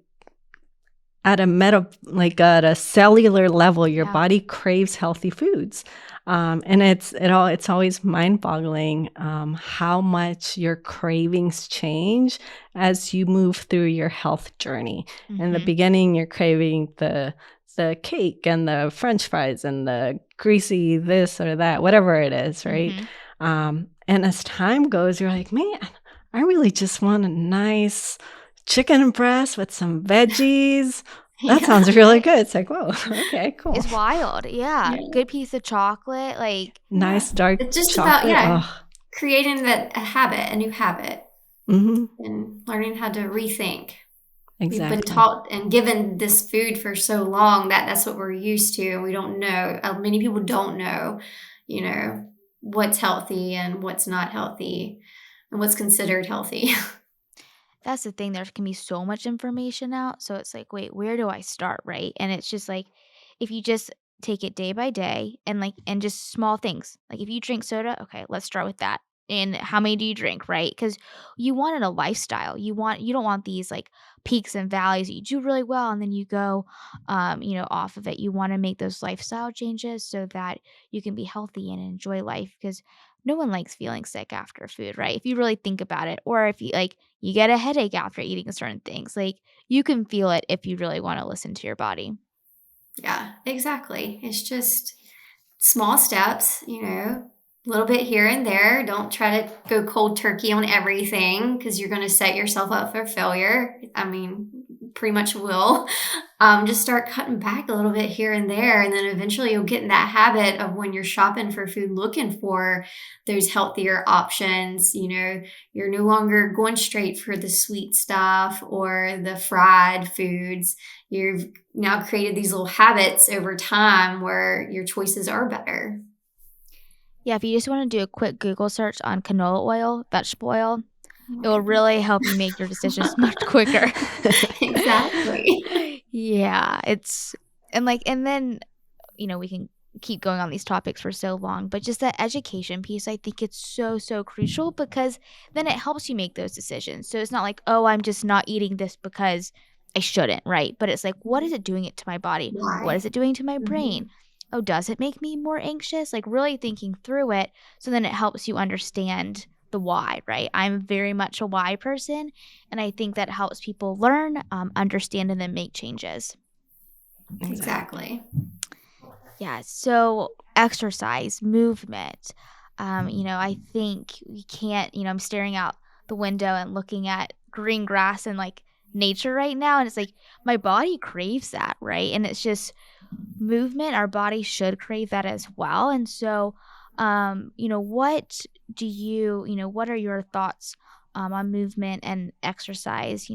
at a cellular level, your Yeah. body craves healthy foods. And it's always mind-boggling how much your cravings change as you move through your health journey. In the Mhm. beginning, you're craving the cake and the French fries and the greasy this or that, whatever it is, right? Mhm. And as time goes, you're like, man, I really just want a nice chicken breast with some veggies. That Yeah. sounds really good. It's like, whoa, okay, cool. It's wild. Yeah. Yeah. Good piece of chocolate. Like, Yeah. Nice dark It's just about, chocolate. Oh, creating a new habit, hmm, and learning how to rethink. We've been Exactly. taught and given this food for so long that that's what we're used to, and we don't know. Many people don't know, you know, what's healthy and what's not healthy, and what's considered healthy. That's the thing, there can be so much information out, so it's like, "Wait, where do I start?" Right? And it's just like, if you just take it day by day and, like and just small things, like, if you drink soda, okay, let's start with that, and how many do you drink, right? Because you want it a lifestyle, you don't want these, like, peaks and valleys that you do really well and then you go, off of it. You wanna make those lifestyle changes so that you can be healthy and enjoy life. Because no one likes feeling sick after food, right? If you really think about it, or if you get a headache after eating certain things. Like, you can feel it if you really wanna listen to your body. Yeah, exactly. It's just small steps, a little bit here and there. Don't try to go cold turkey on everything because you're going to set yourself up for failure. I mean, pretty much will. Just start cutting back a little bit here and there. And then eventually you'll get in that habit of when you're shopping for food, looking for those healthier options. You're no longer going straight for the sweet stuff or the fried foods. You've now created these little habits over time where your choices are better. Yeah, if you just wanna do a quick Google search on canola oil, vegetable oil, it will really help you make your decisions much quicker. Exactly. Yeah, it's and then, we can keep going on these topics for so long, but just that education piece, I think it's so, so crucial because then it helps you make those decisions. So it's not like, "Oh, I'm just not eating this because I shouldn't," right? But it's like, "What is it doing it to my body? What Why? is it doing to my brain? Mhm. Oh, does it make me more anxious?" Like, really thinking through it, so then it helps you understand the why, right? I'm very much a why person, and I think that helps people learn, understand, and then make changes. Exactly. Exactly. Yeah, so exercise, movement. I think we can't, I'm staring out the window and looking at green grass and like nature right now. And it's like my body craves that, right? And it's just movement. Our body should crave that as well. And so, what what are your thoughts on movement and exercise,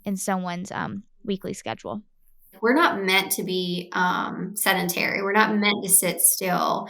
in someone's weekly schedule? We're not meant to be sedentary. We're not meant to sit still.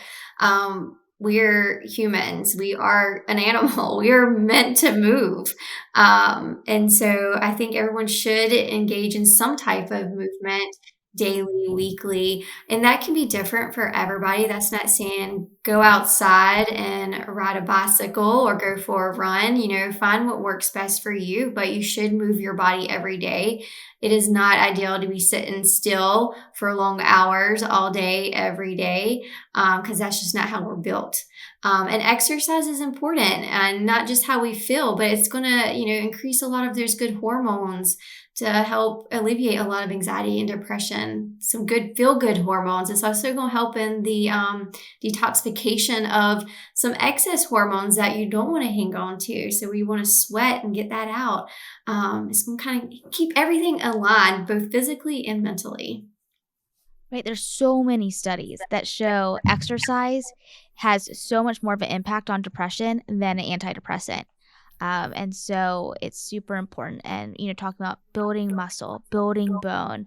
We're humans. We are an animal. We are meant to move. And so I think everyone should engage in some type of movement daily, weekly. And that can be different for everybody. That's not saying go outside and ride a bicycle or go for a run. Find what works best for you, but you should move your body every day. It is not ideal to be sitting still for long hours all day, every day, because that's just not how we're built. And exercise is important, and not just how we feel, but it's going to, increase a lot of those good hormones to help alleviate a lot of anxiety and depression. Some good feel good hormones. It's also going to help in the detoxification of some excess hormones that you don't want to hang on to. So we want to sweat and get that out. It's going to kind of keep everything aligned, both physically and mentally. Right, there's so many studies that show exercise has so much more of an impact on depression than an antidepressant. And so it's super important. And, talking about building muscle, building bone,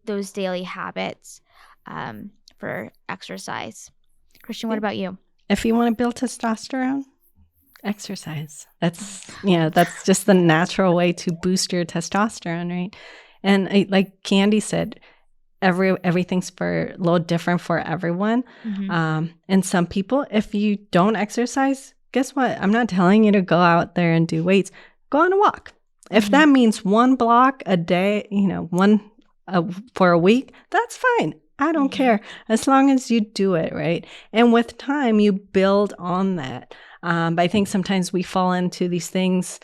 those daily habits for exercise. Christian, what Yeah. about you? If you want to build testosterone, exercise. That's just the natural way to boost your testosterone, right? And like Candy said, everything's for a little different for everyone. Hmm. And some people, if you don't exercise, guess what? I'm not telling you to go out there and do weights. Go on a walk. If Hmm. that means one block a day, one for a week, that's fine. I don't care as long as you do it, right? And with time, you build on that. But I think sometimes we fall into these things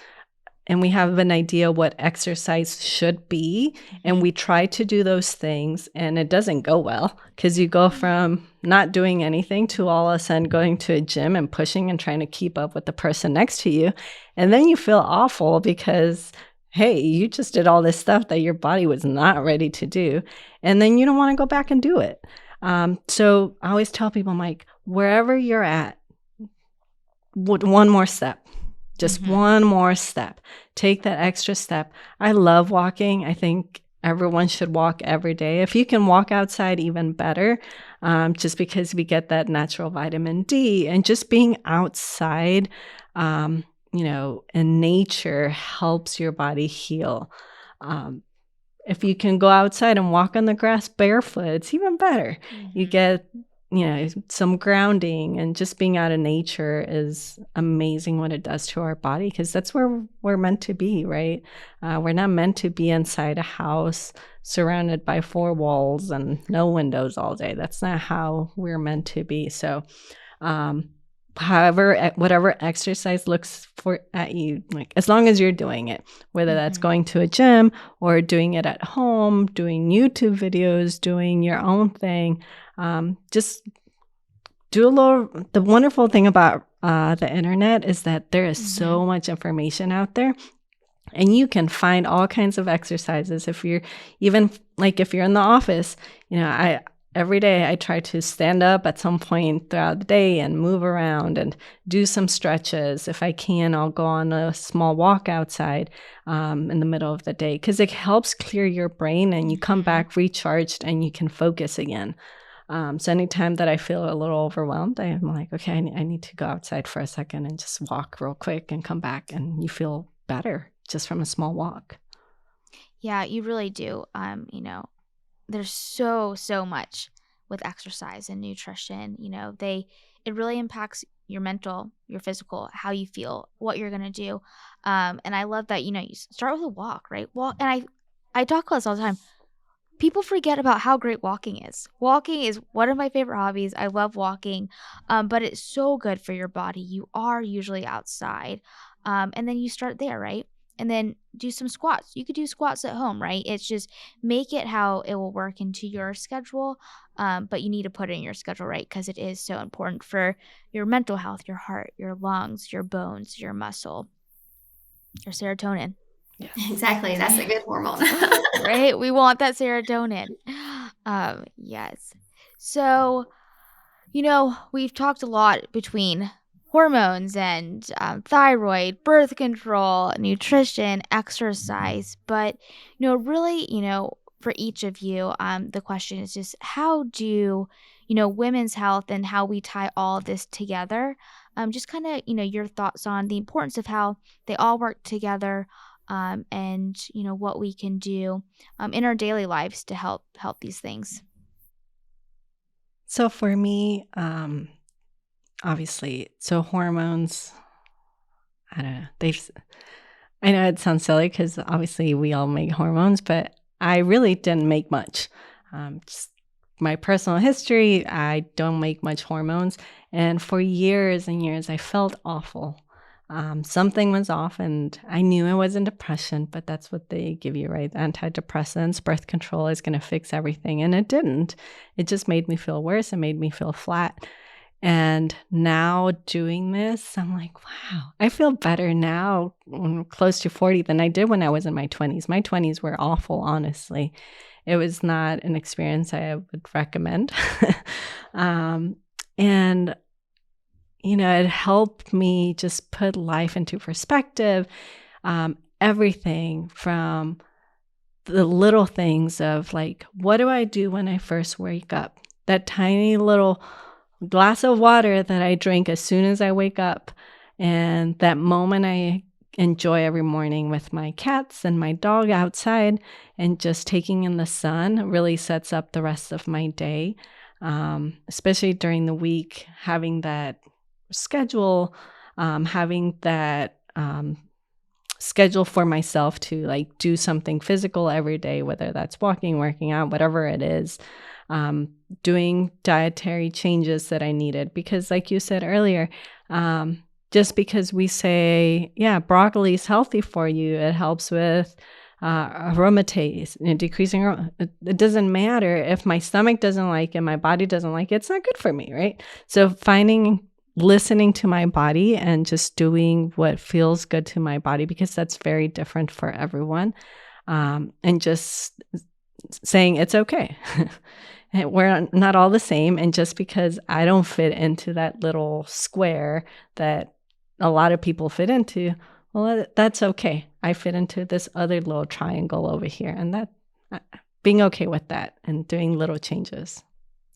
and we have an idea what exercise should be, and we try to do those things and it doesn't go well because you go from not doing anything to all of a sudden going to a gym and pushing and trying to keep up with the person next to you, and then you feel awful because hey, you just did all this stuff that your body was not ready to do, and then you don't want to go back and do it. So I always tell people, Mike, wherever you're at, one more step. Just Mm-hmm. one more step. Take that extra step. I love walking. I think everyone should walk every day. If you can walk outside, even better, just because we get that natural vitamin D. And just being outside, in nature helps your body heal. Um, if you can go outside and walk on the grass barefoot, it's even better. You Mm-hmm. get, some grounding, and just being out in nature is amazing what it does to our body, because that's where we're meant to be, right? We're not meant to be inside a house surrounded by four walls and no windows all day. That's not how we're meant to be. So, um, whatever exercise looks for at you, like as long as you're doing it, whether that's Mm-hmm. going to a gym or doing it at home, doing YouTube videos, doing your own thing, just do a little. The wonderful thing about the internet is that there is Mm-hmm. so much information out there, and you can find all kinds of exercises. If you're even like if you're in the office, I every day I try to stand up at some point throughout the day and move around and do some stretches. If I can, I'll go on a small walk outside in the middle of the day, because it helps clear your brain and you come Mm-hmm. back recharged and you can focus again. So anytime that I feel a little overwhelmed, I'm like, okay, I need to go outside for a second and just walk real quick and come back, and you feel better just from a small walk. Yeah, you really do. There's so much with exercise and nutrition. It really impacts your mental, your physical, how you feel, what you're gonna do. And I love that, you start with a walk, right? And I talk about this all the time. People forget about how great walking is. Walking is one of my favorite hobbies. I love walking, but it's so good for your body. You are usually outside, and then you start there, right? And then do some squats. You could do squats at home, right? It's just make it how it will work into your schedule, but you need to put it in your schedule, right? Because it is so important for your mental health, your heart, your lungs, your bones, your muscle, your serotonin. Yes. Exactly. That's a good hormone. Right? We want that serotonin. Yes. So, we've talked a lot between hormones and thyroid, birth control, nutrition, exercise, but really, for each of you, the question is just how do women's health and how we tie all of this together? Just kind of your thoughts on the importance of how they all work together, and what we can do in our daily lives to help these things. So for me, obviously, so hormones, I don't know. I know it sounds silly because obviously we all make hormones, but I really didn't make much. Just my personal history, I don't make much hormones. And for years and years, I felt awful. Something was off, and I knew it wasn't depression, but that's what they give you, right? Antidepressants, birth control is going to fix everything. And it didn't. It just made me feel worse. It made me feel flat. And now doing this, I'm like, wow, I feel better now when I'm close to 40 than I did when I was in my 20s. My 20s were awful, honestly. It was not an experience I would recommend. um, and, it helped me just put life into perspective. Everything from the little things of like, what do I do when I first wake up? That tiny little glass of water that I drink as soon as I wake up, and that moment I enjoy every morning with my cats and my dog outside and just taking in the sun really sets up the rest of my day. Especially during the week, having that schedule, having that schedule for myself to like do something physical every day, whether that's walking, working out, whatever it is, doing dietary changes that I needed. Because like you said earlier, just because we say, yeah, broccoli is healthy for you, it helps with aromatase and decreasing. It doesn't matter if my stomach doesn't like it, my body doesn't like it, it's not good for me, right? So listening to my body and just doing what feels good to my body, because that's very different for everyone. And just saying it's okay. We're not all the same. And just because I don't fit into that little square that a lot of people fit into, well, that's okay. I fit into this other little triangle over here. And that being okay with that and doing little changes.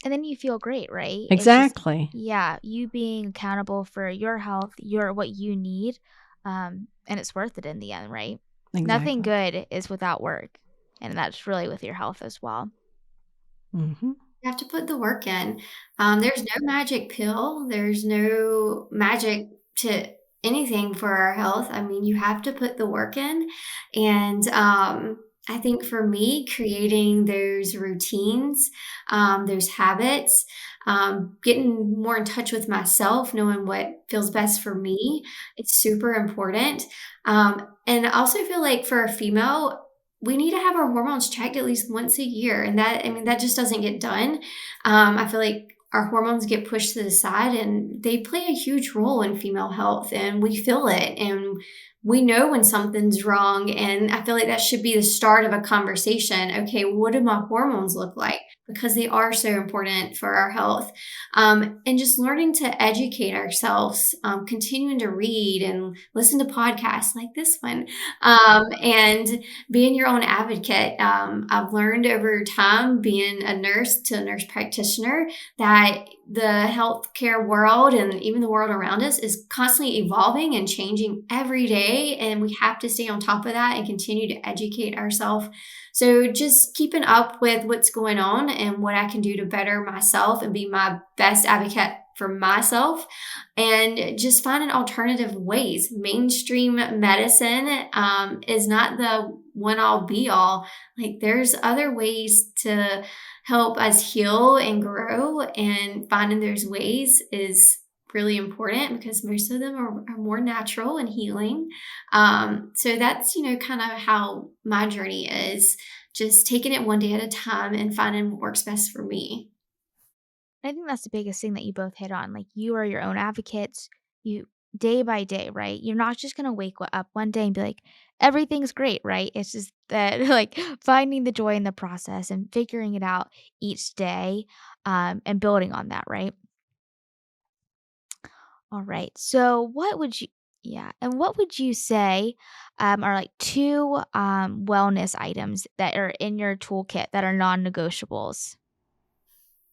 And then you feel great, right? Exactly. Yeah, you being accountable for your health, what you need, and it's worth it in the end, right? Exactly. Nothing good is without work, and that's really with your health as well. Mm-hmm. You have to put the work in. There's no magic pill. There's no magic to anything for our health. I mean, you have to put the work in. And I think for me, creating those routines, those habits, getting more in touch with myself, knowing what feels best for me, it's super important. And I also feel like for a female, we need to have our hormones checked at least once a year. And that just doesn't get done. I feel like our hormones get pushed to the side and they play a huge role in female health, and we feel it and we know when something's wrong. And I feel like that should be the start of a conversation. Okay, what do my hormones look like? Because they are so important for our health. And just learning to educate ourselves, continuing to read and listen to podcasts like this one, and being your own advocate. I've learned over time, being a nurse to a nurse practitioner, that the healthcare world and even the world around us is constantly evolving and changing every day. And we have to stay on top of that and continue to educate ourselves. So just keeping up with what's going on and what I can do to better myself and be my best advocate for myself, and just finding alternative ways. Mainstream medicine is not the one all be all. Like, there's other ways to help us heal and grow, and finding those ways is really important because most of them are more natural and healing. So that's, kind of how my journey is, just taking it one day at a time and finding what works best for me. I think that's the biggest thing that you both hit on. Like, you are your own advocates. You day by day, right? You're not just gonna wake up one day and be like, everything's great, right? It's just that like finding the joy in the process and figuring it out each day, and building on that, right? All right. So what would you yeah, and what would you say are like two wellness items that are in your toolkit that are non-negotiables?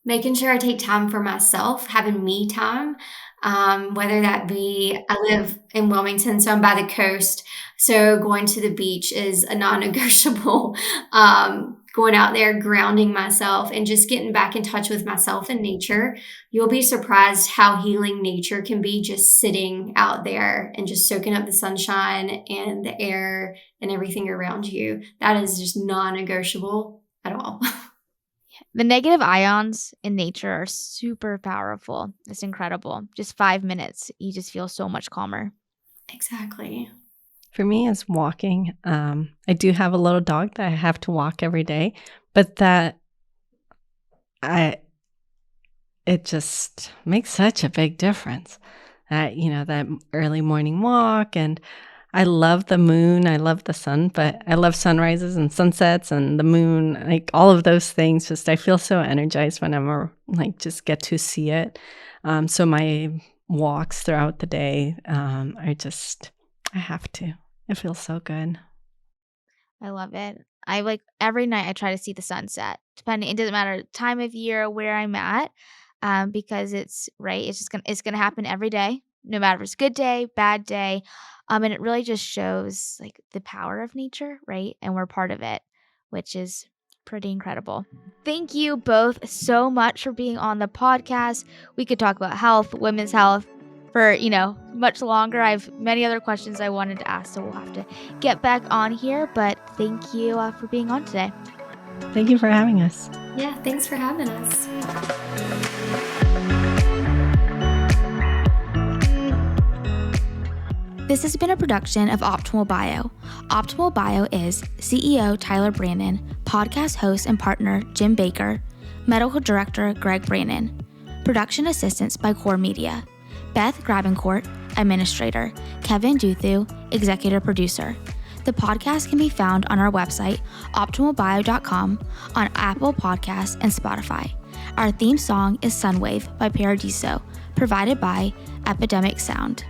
Making sure I take time for myself, having me time, whether that be, I live in Wilmington, so I'm by the coast, so going to the beach is a non-negotiable. Going out there, grounding myself, and just getting back in touch with myself and nature. You'll be surprised how healing nature can be, just sitting out there and just soaking up the sunshine and the air and everything around you. That is just non-negotiable at all. The negative ions in nature are super powerful. It's incredible. Just 5 minutes, you just feel so much calmer. Exactly. For me, it's walking. I do have a little dog that I have to walk every day, but it just makes such a big difference. That early morning walk, and I love the moon. I love the sun, but I love sunrises and sunsets and the moon, like all of those things. Just I feel so energized when just get to see it. So my walks throughout the day I have to. It feels so good. I love it. I like every night I try to see the sunset. Depending, it doesn't matter time of year where I'm at, because it's right. It's gonna happen every day, no matter if it's good day, bad day, and it really just shows like the power of nature, right? And we're part of it, which is pretty incredible. Thank you both so much for being on the podcast. We could talk about health, women's health, for much longer. I have many other questions I wanted to ask, so we'll have to get back on here. But thank you for being on today. Thank you for having us. Yeah, thanks for having us. This has been a production of Optimal Bio. Optimal Bio is CEO Tyler Brannon, podcast host and partner Jim Baker, medical director Greg Brannon, production assistance by Core Media, Beth Grabencourt, administrator, Kevin Duthu, executive producer. The podcast can be found on our website, optimalbio.com, on Apple Podcasts and Spotify. Our theme song is Sunwave by Paradiso, provided by Epidemic Sound.